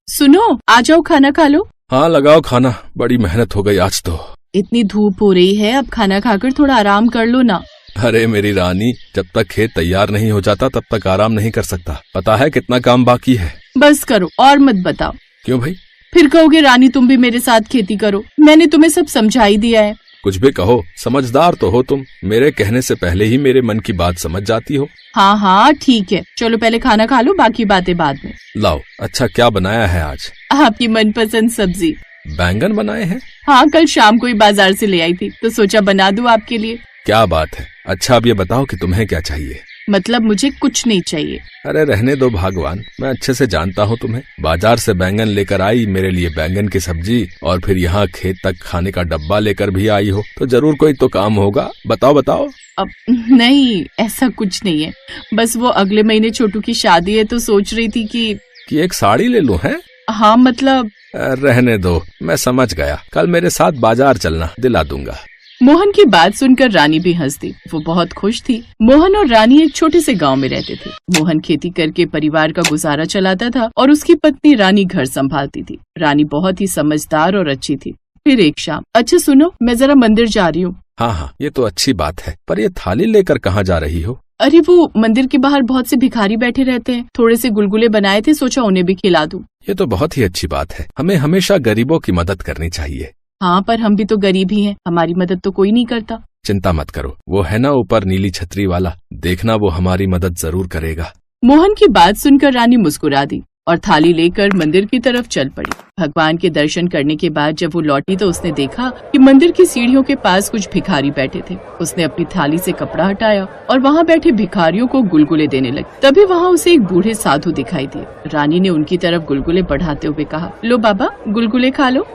सुनो, आ जाओ खाना खा लो। हाँ लगाओ खाना, बड़ी मेहनत हो गई आज तो। इतनी धूप हो रही है, अब खाना खाकर थोड़ा आराम कर लो ना। अरे मेरी रानी, जब तक खेत तैयार नहीं हो जाता तब तक आराम नहीं कर सकता। पता है कितना काम बाकी है। बस करो और मत बताओ। क्यों भाई? फिर कहोगे रानी तुम भी मेरे साथ खेती करो। मैंने तुम्हें सब समझा ही दिया है। कुछ भी कहो, समझदार तो हो तुम। मेरे कहने से पहले ही मेरे मन की बात समझ जाती हो। हाँ हाँ ठीक है, चलो पहले खाना खा लो, बाकी बातें बाद में। लाओ, अच्छा क्या बनाया है आज? आपकी मनपसंद सब्जी। बैंगन बनाए हैं? हाँ, कल शाम को ही बाजार से ले आई थी तो सोचा बना दूं आपके लिए। क्या बात है। अच्छा अब ये बताओ कि तुम्हें क्या चाहिए? मतलब मुझे कुछ नहीं चाहिए। अरे रहने दो भगवान, मैं अच्छे से जानता हूँ तुम्हें। बाजार से बैंगन लेकर आई, मेरे लिए बैंगन की सब्जी, और फिर यहाँ खेत तक खाने का डब्बा लेकर भी आई हो, तो जरूर कोई तो काम होगा। बताओ बताओ। अब नहीं, ऐसा कुछ नहीं है। बस वो अगले महीने छोटू की शादी है तो सोच रही थी कि एक साड़ी ले लूं है? हाँ मतलब। रहने दो, मैं समझ गया। कल मेरे साथ बाजार चलना, दिला दूंगा। मोहन की बात सुनकर रानी भी हंस दी। वो बहुत खुश थी। मोहन और रानी एक छोटे से गांव में रहते थे। मोहन खेती करके परिवार का गुजारा चलाता था और उसकी पत्नी रानी घर संभालती थी। रानी बहुत ही समझदार और अच्छी थी। फिर एक शाम, अच्छा सुनो, मैं जरा मंदिर जा रही हूँ। हाँ हाँ, ये तो अच्छी बात है, पर ये थाली लेकर कहाँ जा रही हो? अरे वो मंदिर के बाहर बहुत से भिखारी बैठे रहते हैं, थोड़े से गुलगुले बनाए थे, सोचा उन्हें भी खिला दूं। ये तो बहुत ही अच्छी बात है। हमें हमेशा गरीबों की मदद करनी चाहिए। हाँ, पर हम भी तो गरीब ही हैं, हमारी मदद तो कोई नहीं करता। चिंता मत करो, वो है ना ऊपर नीली छतरी वाला, देखना वो हमारी मदद जरूर करेगा। मोहन की बात सुनकर रानी मुस्कुरा दी और थाली लेकर मंदिर की तरफ चल पड़ी। भगवान के दर्शन करने के बाद जब वो लौटी तो उसने देखा कि मंदिर की सीढ़ियों के पास कुछ भिखारी बैठे थे। उसने अपनी थाली से कपड़ा हटाया और वहाँ बैठे भिखारियों को गुलगुले देने लगी। तभी वहाँ उसे एक बूढ़े साधु दिखाई दिए। रानी ने उनकी तरफ गुलगुले बढ़ाते हुए कहा, लो बाबा, गुलगुले खा लो।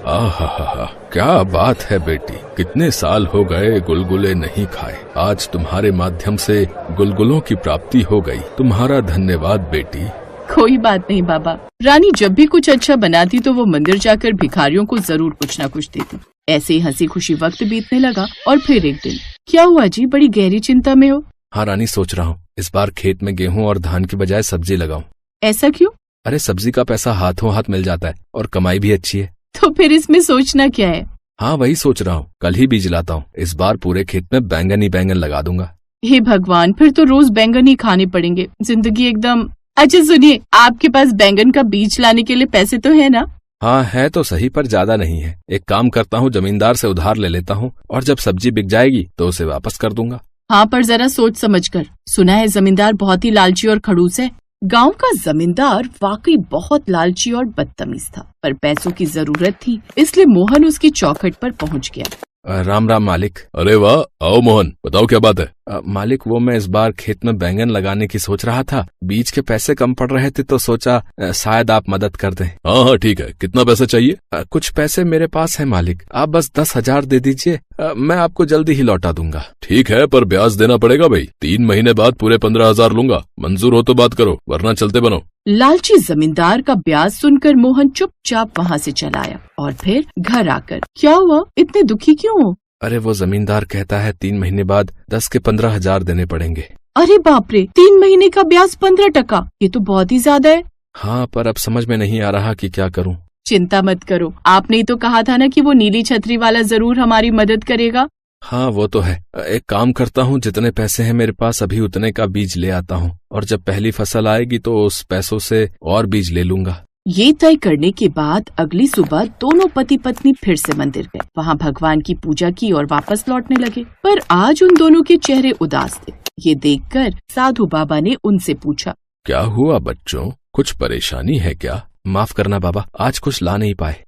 आहा, क्या बात है बेटी, कितने साल हो गए गुलगुले नहीं खाए। आज तुम्हारे माध्यम से गुलगुलों की प्राप्ति हो गई। तुम्हारा धन्यवाद बेटी। कोई बात नहीं बाबा। रानी जब भी कुछ अच्छा बनाती तो वो मंदिर जाकर भिखारियों को जरूर कुछ न कुछ देती। ऐसे ही हंसी खुशी वक्त बीतने लगा और फिर एक दिन, क्या हुआ जी, बड़ी गहरी चिंता में हो? हाँ रानी, सोच रहा हूँ इस बार खेत में गेहूं और धान की बजाय सब्जी लगाऊं। ऐसा क्यों? अरे सब्जी का पैसा हाथों हाथ मिल जाता है और कमाई भी अच्छी है। तो फिर इसमें सोचना क्या है? हाँ वही सोच रहा हूँ, कल ही बीज लाता हूँ। इस बार पूरे खेत में बैंगन ही बैंगन लगा दूंगा। हे भगवान, फिर तो रोज बैंगन ही खाने पड़ेंगे, जिंदगी एकदम। अच्छा सुनिए, आपके पास बैंगन का बीज लाने के लिए पैसे तो है ना? हाँ है तो सही, पर ज्यादा नहीं है। एक काम करता हूँ, जमींदार से उधार ले लेता हूँ और जब सब्जी बिक जाएगी तो उसे वापस कर दूंगा। हाँ पर जरा सोच समझ कर। सुना है जमींदार बहुत ही लालची और खड़ूस है। गांव का जमींदार वाकई बहुत लालची और बदतमीज था, पर पैसों की जरूरत थी, इसलिए मोहन उसकी चौखट पर पहुंच गया। राम राम मालिक। अरे वाह, आओ मोहन, बताओ क्या बात है? मालिक, वो मैं इस बार खेत में बैंगन लगाने की सोच रहा था। बीज के पैसे कम पड़ रहे थे तो सोचा शायद आप मदद कर दें। हाँ हाँ ठीक है, कितना पैसा चाहिए? कुछ पैसे मेरे पास है मालिक, आप बस 10,000 दे दीजिए, मैं आपको जल्दी ही लौटा दूंगा। ठीक है, पर ब्याज देना पड़ेगा भाई। 3 महीने बाद पूरे 15,000 लूंगा। मंजूर हो तो बात करो, वरना चलते बनो। लालची जमींदार का ब्याज सुनकर मोहन चुपचाप वहाँ से चला आया और फिर घर आकर, क्या हुआ, इतने दुखी क्यों हो? अरे वो जमींदार कहता है 3 महीने बाद 10 के 15,000 देने पड़ेंगे। अरे बाप रे, 3 महीने का ब्याज 15%, ये तो बहुत ही ज्यादा है। हाँ, पर अब समझ में नहीं आ रहा कि क्या करूं। चिंता मत करो, आपने ही तो कहा था ना कि वो नीली छतरी वाला जरूर हमारी मदद करेगा। हाँ वो तो है। एक काम करता हूँ, जितने पैसे हैं मेरे पास अभी उतने का बीज ले आता हूँ, और जब पहली फसल आएगी तो उस पैसों से और बीज ले लूंगा। ये तय करने के बाद अगली सुबह दोनों पति पत्नी फिर से मंदिर गए। वहाँ भगवान की पूजा की और वापस लौटने लगे, पर आज उन दोनों के चेहरे उदास थे। ये देखकर साधु बाबा ने उनसे पूछा, क्या हुआ बच्चों, कुछ परेशानी है क्या? माफ करना बाबा, आज कुछ ला नहीं पाए।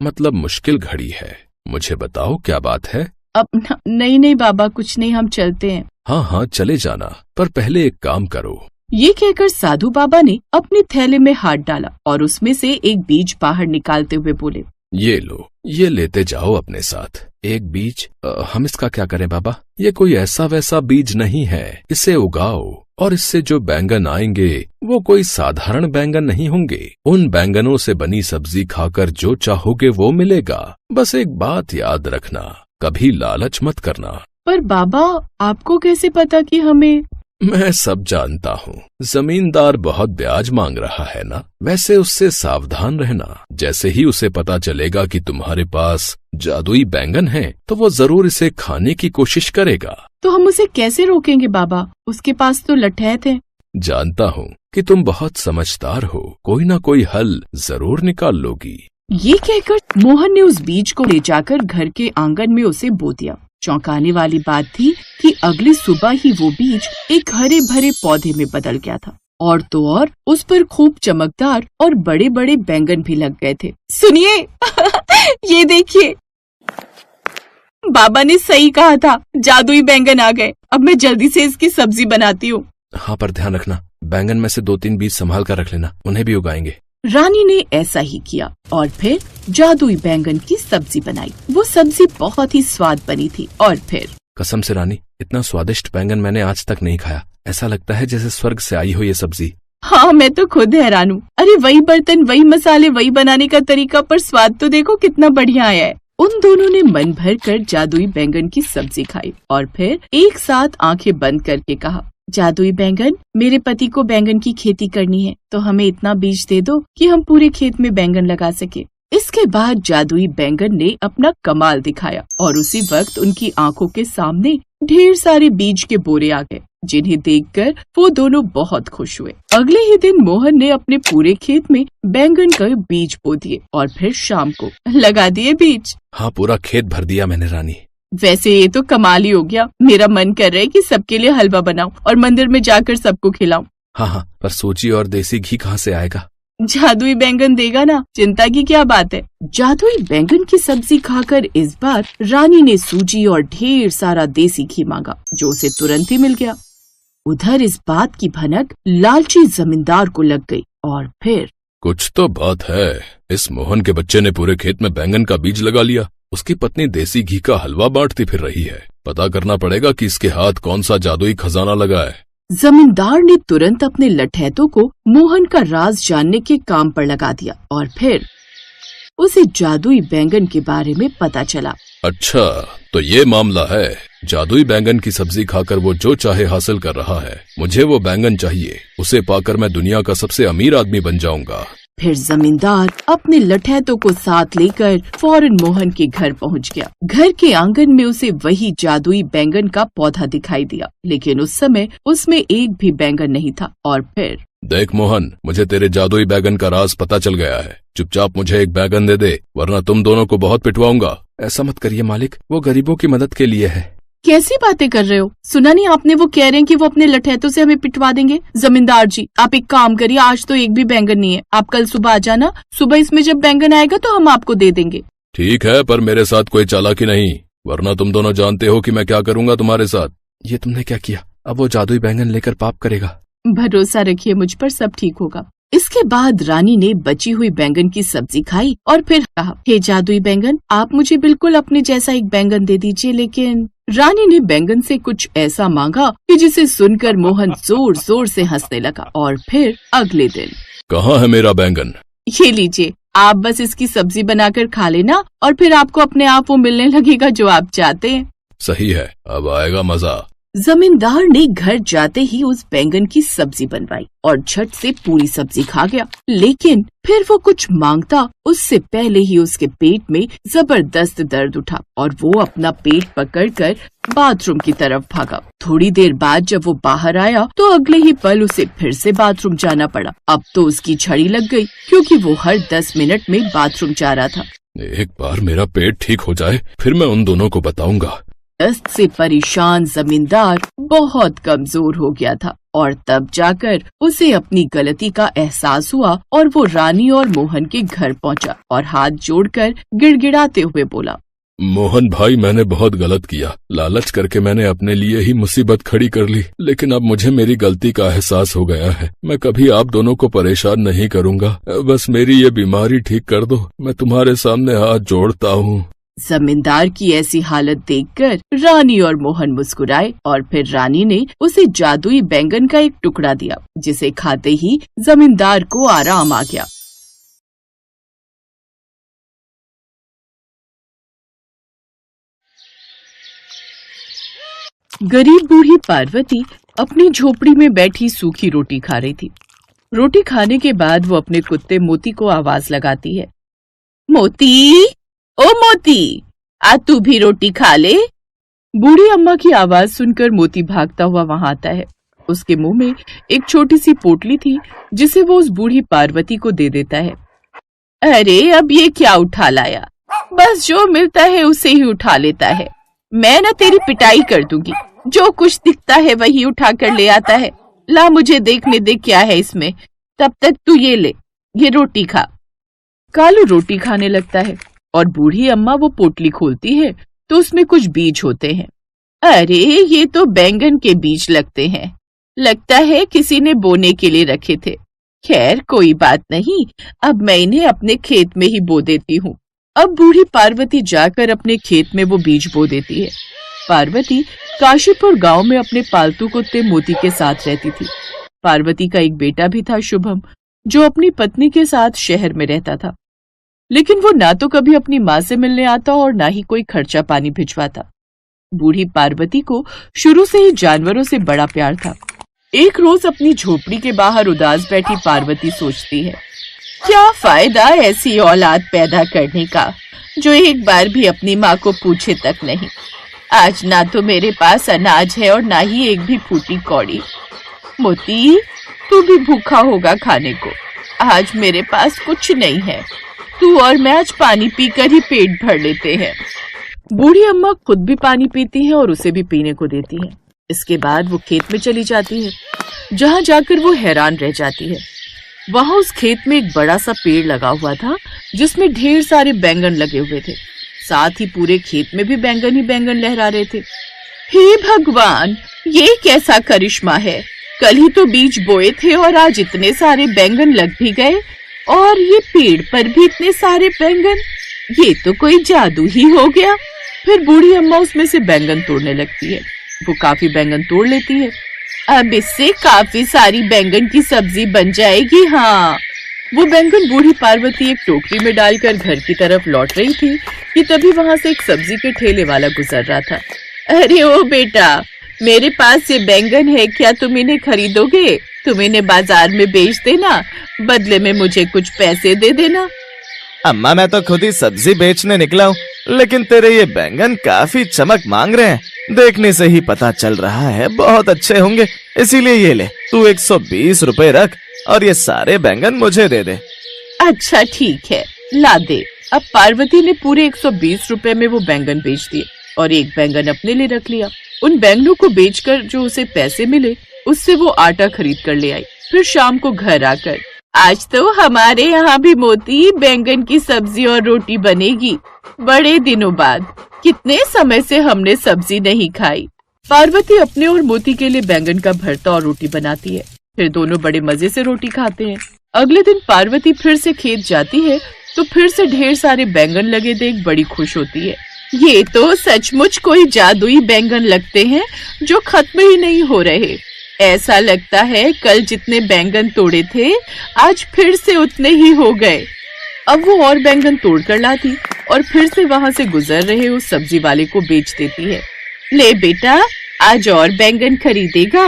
मतलब मुश्किल घड़ी है, मुझे बताओ क्या बात है? अब नहीं बाबा, कुछ नहीं, हम चलते हैं। हाँ हाँ चले जाना, पर पहले एक काम करो। ये कहकर साधु बाबा ने अपने थैले में हाथ डाला और उसमें से एक बीज बाहर निकालते हुए बोले, ये लो, ये लेते जाओ अपने साथ। एक बीज? हम इसका क्या करें बाबा? ये कोई ऐसा वैसा बीज नहीं है, इसे उगाओ और इससे जो बैंगन आएंगे वो कोई साधारण बैंगन नहीं होंगे। उन बैंगनों से बनी सब्जी खाकर जो चाहोगे वो मिलेगा। बस एक बात याद रखना, कभी लालच मत करना। पर बाबा, आपको कैसे पता कि हमें? मैं सब जानता हूँ। जमींदार बहुत ब्याज मांग रहा है ना, वैसे उससे सावधान रहना। जैसे ही उसे पता चलेगा कि तुम्हारे पास जादुई बैंगन है तो वो जरूर इसे खाने की कोशिश करेगा। तो हम उसे कैसे रोकेंगे बाबा? उसके पास तो लठैत है। जानता हूँ कि तुम बहुत समझदार हो, कोई ना कोई हल जरूर निकाल लोगी। ये कहकर मोहन ने उस बीज को ले जाकर घर के आंगन में उसे बो दिया। चौंकाने वाली बात थी कि अगली सुबह ही वो बीज एक हरे भरे पौधे में बदल गया था, और तो और उस पर खूब चमकदार और बड़े बड़े बैंगन भी लग गए थे। सुनिए ये देखिए, बाबा ने सही कहा था, जादुई बैंगन आ गए। अब मैं जल्दी से इसकी सब्जी बनाती हूँ। हाँ, पर ध्यान रखना, बैंगन में से 2-3 बीज संभाल कर रख लेना, उन्हें भी उगाएंगे। रानी ने ऐसा ही किया और फिर जादुई बैंगन की सब्जी बनाई। वो सब्जी बहुत ही स्वाद बनी थी। और फिर कसम से रानी, इतना स्वादिष्ट बैंगन मैंने आज तक नहीं खाया। ऐसा लगता है जैसे स्वर्ग से आई हो ये सब्जी। हाँ, मैं तो खुद हैरान हूँ। अरे वही बर्तन, वही मसाले, वही बनाने का तरीका, पर स्वाद तो देखो कितना बढ़िया आया है। उन दोनों ने मन भर कर जादुई बैंगन की सब्जी खाई और फिर एक साथ आंखें बंद करके कहा, जादुई बैंगन, मेरे पति को बैंगन की खेती करनी है, तो हमें इतना बीज दे दो कि हम पूरे खेत में बैंगन लगा सके। इसके बाद जादुई बैंगन ने अपना कमाल दिखाया और उसी वक्त उनकी आंखों के सामने ढेर सारे बीज के बोरे आ गए, जिन्हें देखकर वो दोनों बहुत खुश हुए। अगले ही दिन मोहन ने अपने पूरे खेत में बैंगन का बीज बो दिए और फिर शाम को लगा दिए बीज। हाँ, पूरा खेत भर दिया मैंने रानी। वैसे ये तो कमाल ही हो गया। मेरा मन कर रहा है कि सबके लिए हलवा बनाऊं और मंदिर में जाकर सबको खिलाऊं। हाँ, पर सूजी और देसी घी कहाँ से आएगा? जादुई बैंगन देगा ना, चिंता की क्या बात है। जादुई बैंगन की सब्जी खाकर इस बार रानी ने सूजी और ढेर सारा देसी घी मांगा, जो उसे तुरंत ही मिल गया। उधर इस बात की भनक लालची जमींदार को लग गई और फिर कुछ तो बात है, इस मोहन के बच्चे ने पूरे खेत में बैंगन का बीज लगा लिया। उसकी पत्नी देसी घी का हलवा बांटती फिर रही है। पता करना पड़ेगा कि इसके हाथ कौन सा जादुई खजाना लगा है। जमींदार ने तुरंत अपने लठैतों को मोहन का राज जानने के काम पर लगा दिया और फिर उसे जादुई बैंगन के बारे में पता चला। अच्छा, तो ये मामला है। जादुई बैंगन की सब्जी खाकर वो जो चाहे हासिल कर रहा है। मुझे वो बैंगन चाहिए, उसे पाकर मैं दुनिया का सबसे अमीर आदमी बन जाऊंगा। फिर जमींदार अपने लठैतों को साथ लेकर फौरन मोहन के घर पहुंच गया। घर के आंगन में उसे वही जादुई बैंगन का पौधा दिखाई दिया, लेकिन उस समय उसमें एक भी बैंगन नहीं था। और फिर देख मोहन, मुझे तेरे जादुई बैंगन का राज पता चल गया है। चुपचाप मुझे एक बैंगन दे दे, वरना तुम दोनों को बहुत पिटवाऊंगा। ऐसा मत करिए मालिक, वो गरीबों की मदद के लिए है। कैसी बातें कर रहे हो? सुना नहीं आपने? वो कह रहे हैं कि वो अपने लठैतों से हमें पिटवा देंगे। जमींदार जी, आप एक काम करिए, आज तो एक भी बैंगन नहीं है। आप कल सुबह आ जाना, सुबह इसमें जब बैंगन आएगा तो हम आपको दे देंगे। ठीक है, पर मेरे साथ कोई चालाकी नहीं, वरना तुम दोनों जानते हो कि मैं क्या करूंगा तुम्हारे साथ। ये तुमने क्या किया? अब वो जादुई बैंगन लेकर पाप करेगा। भरोसा रखिए मुझ पर, सब ठीक होगा। इसके बाद रानी ने बची हुई बैंगन की सब्जी खाई और फिर कहा, हे जादुई बैंगन, आप मुझे बिल्कुल अपने जैसा एक बैंगन दे दीजिए। लेकिन रानी ने बैंगन से कुछ ऐसा मांगा कि जिसे सुनकर मोहन जोर जोर से हंसने लगा। और फिर अगले दिन, कहाँ है मेरा बैंगन? ये लीजिए, आप बस इसकी सब्जी बनाकर खा लेना और फिर आपको अपने आप वो मिलने लगेगा जो आप चाहते हैं। सही है, अब आएगा मजा। जमींदार ने घर जाते ही उस बैंगन की सब्जी बनवाई और झट से पूरी सब्जी खा गया। लेकिन फिर वो कुछ मांगता उससे पहले ही उसके पेट में जबरदस्त दर्द उठा और वो अपना पेट पकड़कर बाथरूम की तरफ भागा। थोड़ी देर बाद जब वो बाहर आया तो अगले ही पल उसे फिर से बाथरूम जाना पड़ा। अब तो उसकी छड़ी लग गई, क्योंकि वो हर 10 मिनट में बाथरूम जा रहा था। एक बार मेरा पेट ठीक हो जाए, फिर मैं उन दोनों को बताऊंगा। दस्त से परेशान जमींदार बहुत कमजोर हो गया था और तब जाकर उसे अपनी गलती का एहसास हुआ और वो रानी और मोहन के घर पहुंचा और हाथ जोड़कर गिड़गिड़ाते हुए बोला, मोहन भाई, मैंने बहुत गलत किया। लालच करके मैंने अपने लिए ही मुसीबत खड़ी कर ली, लेकिन अब मुझे मेरी गलती का एहसास हो गया है। मैं कभी आप दोनों को परेशान नहीं करूंगा। बस मेरी ये बीमारी ठीक कर दो, मैं तुम्हारे सामने हाथ जोड़ता हूँ। जमींदार की ऐसी हालत देखकर रानी और मोहन मुस्कुराए और फिर रानी ने उसे जादुई बैंगन का एक टुकड़ा दिया, जिसे खाते ही जमींदार को आराम आ गया। गरीब बूढ़ी पार्वती अपनी झोपड़ी में बैठी सूखी रोटी खा रही थी। रोटी खाने के बाद वो अपने कुत्ते मोती को आवाज लगाती है, मोती, ओ मोती, आ तू भी रोटी खा ले। बूढ़ी अम्मा की आवाज सुनकर मोती भागता हुआ वहां आता है। उसके मुंह में एक छोटी सी पोटली थी जिसे वो उस बूढ़ी पार्वती को दे देता है। अरे अब ये क्या उठा लाया, बस जो मिलता है उसे ही उठा लेता है। मैं ना तेरी पिटाई कर दूंगी, जो कुछ दिखता है वही उठा कर ले आता है। ला मुझे देखने दे क्या है इसमें, तब तक तू ये रोटी खा। कालू रोटी खाने लगता है और बूढ़ी अम्मा वो पोटली खोलती है तो उसमें कुछ बीज होते हैं। अरे ये तो बैंगन के बीज लगते हैं, लगता है किसी ने बोने के लिए रखे थे। खैर कोई बात नहीं, अब मैं इन्हें अपने खेत में ही बो देती हूँ। अब बूढ़ी पार्वती जाकर अपने खेत में वो बीज बो देती है। पार्वती काशीपुर गांव में अपने पालतू कुत्ते मोती के साथ रहती थी। पार्वती का एक बेटा भी था शुभम, जो अपनी पत्नी के साथ शहर में रहता था, लेकिन वो ना तो कभी अपनी माँ से मिलने आता और ना ही कोई खर्चा पानी भिजवाता। बूढ़ी पार्वती को शुरू से ही जानवरों से बड़ा प्यार था। एक रोज अपनी झोपड़ी के बाहर उदास बैठी पार्वती सोचती है, क्या फायदा ऐसी औलाद पैदा करने का जो एक बार भी अपनी माँ को पूछे तक नहीं। आज ना तो मेरे पास अनाज है और ना ही एक भी फूटी कौड़ी। मोती, तू भी भूखा होगा खाने को, आज मेरे पास कुछ नहीं है। तू और मैं आज पानी पीकर ही पेट भर लेते हैं। बूढ़ी अम्मा खुद भी पानी पीती है और उसे भी पीने को देती है। इसके बाद वो खेत में चली जाती है, जहाँ जाकर वो हैरान रह जाती है। वहाँ उस खेत में एक बड़ा सा पेड़ लगा हुआ था जिसमें ढेर सारे बैंगन लगे हुए थे। साथ ही पूरे खेत में भी बैंगन ही बैंगन लहरा रहे थे। हे भगवान, ये कैसा करिश्मा है, कल ही तो बीज बोए थे और आज इतने सारे बैंगन लग भी गए और ये पेड़ पर भी इतने सारे बैंगन, ये तो कोई जादू ही हो गया। फिर बूढ़ी अम्मा उसमें से बैंगन तोड़ने लगती है। वो काफी बैंगन तोड़ लेती है। अब इससे काफी सारी बैंगन की सब्जी बन जाएगी। हाँ, वो बैंगन बूढ़ी पार्वती एक टोकरी में डालकर घर की तरफ लौट रही थी कि तभी वहां से एक सब्जी के ठेले वाला गुजर रहा था। अरे ओ बेटा, मेरे पास ये बैंगन है, क्या तुम इन्हें खरीदोगे? तुम इन्हें बाजार में बेच देना, बदले में मुझे कुछ पैसे दे देना। अम्मा, मैं तो खुद ही सब्जी बेचने निकला हूँ, लेकिन तेरे ये बैंगन काफी चमक मांग रहे हैं। देखने से ही पता चल रहा है बहुत अच्छे होंगे, इसीलिए ये ले, तू 120 रुपए रख और ये सारे बैंगन मुझे दे दे। अच्छा ठीक है, ला दे। अब पार्वती ने पूरे 120 रुपए में वो बैंगन बेच दिए और एक बैंगन अपने लिए रख लिया। उन बैंगनों को बेचकर जो उसे पैसे मिले उससे वो आटा खरीद कर ले आई। फिर शाम को घर आकर, आज तो हमारे यहाँ भी मोती बैंगन की सब्जी और रोटी बनेगी। बड़े दिनों बाद, कितने समय से हमने सब्जी नहीं खाई। पार्वती अपने और मोती के लिए बैंगन का भरता और रोटी बनाती है। फिर दोनों बड़े मजे से रोटी खाते हैं। अगले दिन पार्वती फिर से खेत जाती है तो फिर से ढेर सारे बैंगन लगे देख बड़ी खुश होती है। ये तो सचमुच कोई जादुई बैंगन लगते हैं जो खत्म ही नहीं हो रहे। ऐसा लगता है कल जितने बैंगन तोड़े थे आज फिर से उतने ही हो गए। अब वो और बैंगन तोड़ कर लाती और फिर से वहाँ से गुजर रहे उस सब्जी वाले को बेच देती है। ले बेटा, आज और बैंगन खरीदेगा?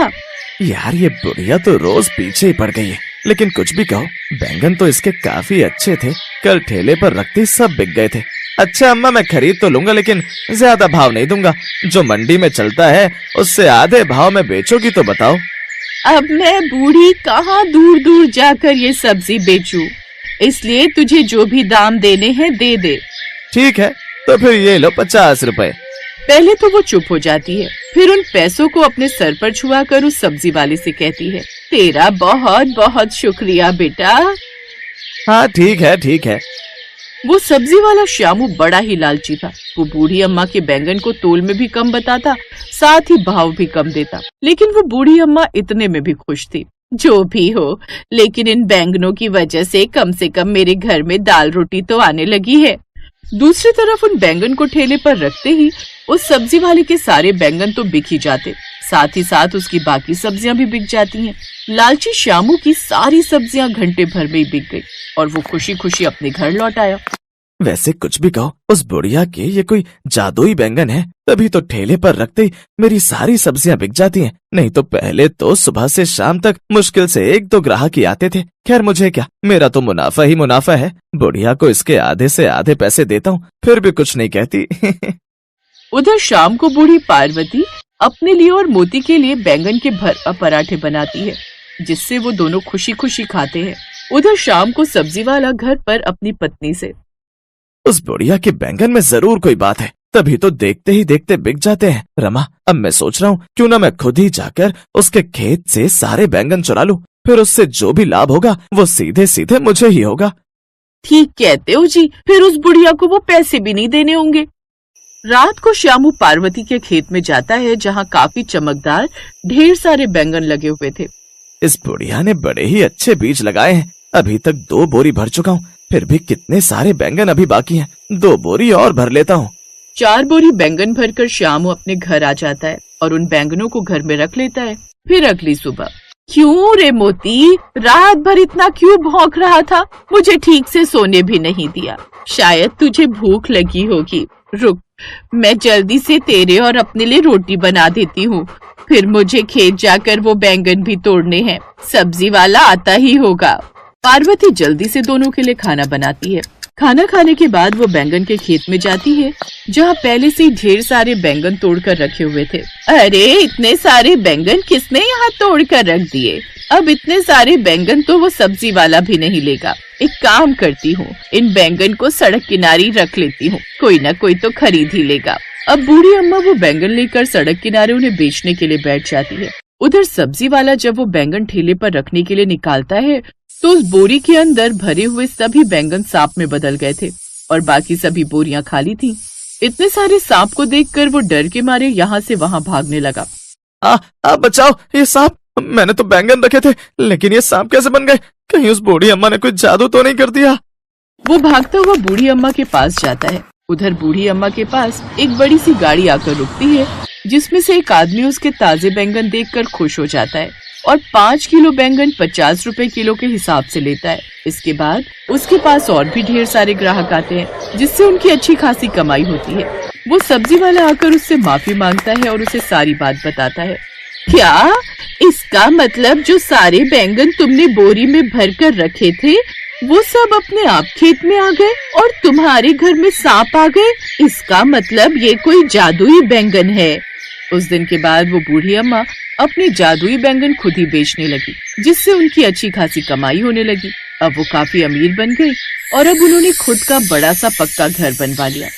यार, ये बुढ़िया तो रोज पीछे ही पड़ गई है, लेकिन कुछ भी कहो, बैंगन तो इसके काफी अच्छे थे। कल ठेले पर रखते सब बिक गए थे। अच्छा अम्मा, मैं खरीद तो लूंगा, लेकिन ज्यादा भाव नहीं दूंगा। जो मंडी में चलता है उससे आधे भाव में बेचोगी तो बताओ। अब मैं बूढ़ी कहाँ दूर दूर जाकर ये सब्जी बेचूं, इसलिए तुझे जो भी दाम देने हैं दे दे। ठीक है, तो फिर ये लो 50 रुपए। पहले तो वो चुप हो जाती है, फिर उन पैसों को अपने सर पर छुआ कर उस सब्जी वाले से कहती है, तेरा बहुत बहुत शुक्रिया बेटा। हाँ ठीक है ठीक है। वो सब्जी वाला श्यामू बड़ा ही लालची था। वो बूढ़ी अम्मा के बैंगन को तोल में भी कम बताता, साथ ही भाव भी कम देता, लेकिन वो बूढ़ी अम्मा इतने में भी खुश थी। जो भी हो, लेकिन इन बैंगनों की वजह से कम मेरे घर में दाल रोटी तो आने लगी है। दूसरी तरफ उन बैंगन को ठेले पर रखते ही उस सब्जी वाले के सारे बैंगन तो बिक ही जाते, साथ ही साथ उसकी बाकी सब्जियां भी बिक जाती हैं। लालची श्यामू की सारी सब्जियां घंटे भर में ही बिक गई और वो खुशी खुशी अपने घर लौट आया। वैसे कुछ भी कहो, उस बुढ़िया के ये कोई जादुई बैंगन है, तभी तो ठेले पर रखते ही मेरी सारी सब्जियां बिक जाती हैं। नहीं तो पहले तो सुबह से शाम तक मुश्किल से 1-2 ग्राहक ही आते थे। खैर मुझे क्या, मेरा तो मुनाफा ही मुनाफा है। बुढ़िया को इसके आधे से आधे पैसे देता हूँ, फिर भी कुछ नहीं कहती। उधर शाम को बूढ़ी पार्वती अपने लिए और मोती के लिए बैंगन के भर पराठे बनाती है, जिससे वो दोनों खुशी खुशी खाते हैं। उधर शाम को सब्जी वाला घर पर अपनी पत्नी से, उस बुढ़िया के बैंगन में जरूर कोई बात है, तभी तो देखते ही देखते बिक जाते हैं। रमा, अब मैं सोच रहा हूँ क्यों ना मैं खुद ही जाकर उसके खेत से सारे बैंगन चुरा लूं, फिर उससे जो भी लाभ होगा वो सीधे सीधे मुझे ही होगा। ठीक कहते हो जी, फिर उस बुढ़िया को वो पैसे भी नहीं देने होंगे। रात को श्यामू पार्वती के खेत में जाता है, जहाँ काफी चमकदार ढेर सारे बैंगन लगे हुए थे। इस बुढ़िया ने बड़े ही अच्छे बीज लगाए हैं। अभी तक 2 बोरी भर चुका हूँ, फिर भी कितने सारे बैंगन अभी बाकी हैं। 2 बोरी और भर लेता हूँ। 4 बोरी बैंगन भरकर श्यामू अपने घर आ जाता है और उन बैंगनों को घर में रख लेता है। फिर अगली सुबह, क्यों रे मोती, रात भर इतना क्यों भौंक रहा था? मुझे ठीक से सोने भी नहीं दिया। शायद तुझे भूख लगी होगी। रुक, मैं जल्दी से तेरे और अपने लिए रोटी बना देती हूँ। फिर मुझे खेत जाकर वो बैंगन भी तोड़ने हैं। सब्जी वाला आता ही होगा। पार्वती जल्दी से दोनों के लिए खाना बनाती है। खाना खाने के बाद वो बैंगन के खेत में जाती है, जहाँ पहले से ढेर सारे बैंगन तोड़कर रखे हुए थे। अरे, इतने सारे बैंगन किसने यहाँ तोड़कर रख दिए? अब इतने सारे बैंगन तो वो सब्जी वाला भी नहीं लेगा। एक काम करती हूँ, इन बैंगन को सड़क किनारे रख लेती हूँ, कोई ना कोई तो खरीद ही लेगा। अब बूढ़ी अम्मा वो बैंगन लेकर सड़क किनारे उन्हें बेचने के लिए बैठ जाती है। उधर सब्जी वाला जब वो बैंगन ठेले पर रखने के लिए निकालता है, तो उस बोरी के अंदर भरे हुए सभी बैंगन सांप में बदल गए थे और बाकी सभी बोरियां खाली थीं। इतने सारे सांप को देखकर वो डर के मारे यहाँ से वहाँ भागने लगा। बचाओ, ये सांप! मैंने तो बैंगन रखे थे, लेकिन ये सांप कैसे बन गए? कहीं उस बूढ़ी अम्मा ने कोई जादू तो नहीं कर दिया? वो भागता हुआ बूढ़ी अम्मा के पास जाता है। उधर बूढ़ी अम्मा के पास एक बड़ी सी गाड़ी आकर रुकती है, जिसमें से एक आदमी उसके ताजे बैंगन देखकर खुश हो जाता है और 5 किलो बैंगन 50 रुपए किलो के हिसाब से लेता है। इसके बाद उसके पास और भी ढेर सारे ग्राहक आते हैं, जिससे उनकी अच्छी खासी कमाई होती है। वो सब्जी वाला आकर उससे माफी मांगता है और उसे सारी बात बताता है। क्या? इसका मतलब जो सारे बैंगन तुमने बोरी में भर कर रखे थे, वो सब अपने आप खेत में आ गए और तुम्हारे घर में सांप आ गए? इसका मतलब ये कोई जादुई बैंगन है। उस दिन के बाद वो बूढ़ी अम्मा अपने जादुई बैंगन खुद ही बेचने लगी, जिससे उनकी अच्छी खासी कमाई होने लगी। अब वो काफी अमीर बन गई और अब उन्होंने खुद का बड़ा सा पक्का घर बनवा लिया।